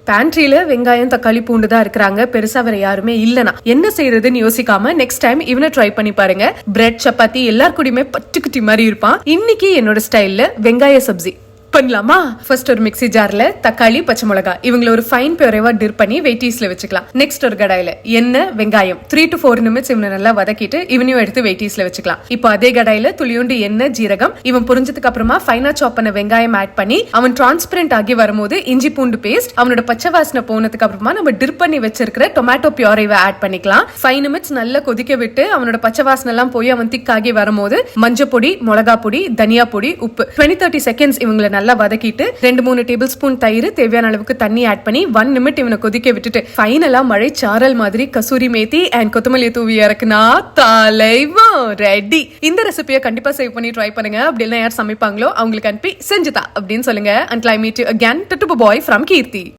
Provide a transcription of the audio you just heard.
பேண்ட்ரியில வெங்காயம் தக்காளி பூண்டு தான் இருக்கிறாங்க, பெருசா வேற யாருமே இல்லனா என்ன செய்யறதுன்னு யோசிக்காம நெக்ஸ்ட் டைம் இவனை ட்ரை பண்ணி பாருங்க. பிரெட் சப்பாத்தி எல்லார் கூடயுமே பட்டுக்குட்டி மாதிரி இருப்பான். இன்னைக்கு என்னோட ஸ்டைல்ல வெங்காய சப்ஜி பண்ணலாமா? ஃபர்ஸ்ட் ஒரு மிக்ஸி ஜார்ல தக்காளி பச்சை மிளகாய் இவங்களை ஒரு ஃபைன் பியூரேவா டிப் பண்ணி வெயிட்டீஸ்ல வச்சுக்கலாம். நெக்ஸ்ட் ஒரு கடாயில எண்ணெய் வெங்காயம் 3 to 4 நிமிஷம் இவனை நல்லா வதக்கிட்டு இவனையும் எடுத்து வெயிட்டீஸ்ல வச்சுக்கலாம். இப்போ அதே கடாயில துளியோண்டு எண்ணெய் ஜீரகம் இவன் புரிஞ்சதுக்கு அப்புறமா ஃபைனா சாப் பண்ண வெங்காயம் ஆட் பண்ணி அவன் டிரான்ஸ்பரண்ட் ஆகி வரும்போது இஞ்சி பூண்டு பேஸ்ட் அவனோட பச்சை வாசனை போனதுக்கு அப்புறமா நம்ம டிப் பண்ணி வச்சிருக்கிற டொமேட்டோ பியூரேவை ஆட் பண்ணிக்கலாம். 5 நிமிஷம் நல்லா கொதிக்க விட்டு அவனோட பச்சை வாசனை எல்லாம் போய் அவன் திக் ஆகி வரும்போது மஞ்சள் பொடி மிளகா பொடி தனியா பொடி உப்பு 20-30 செகண்ட்ஸ் இவங்களை நல்லா வதக்கிட்டு 2-3 டேபிள் ஸ்பூன் தயிர் தேவையான அளவுக்கு தண்ணி ஆட் பண்ணி 1 நிமிட் இவனை கொதிக்க விட்டுட்டு ஃபைனலா மழை சாரல் மாதிரி கசூரி மேத்தி அண்ட் கொத்தமல்லி தூவி இறக்குனா தலைவா ரெடி. இந்த ரெசிபியை கண்டிப்பா சேவ் பண்ணி ட்ரை பண்ணுங்க. அப்படி எல்லாம் யார் சமைப்பாங்களோ அவங்களுக்கு அனுப்பி செஞ்சுதா அப்படின்னு சொல்லுங்க. Until I meet you again, Tutu Boy from Kirti.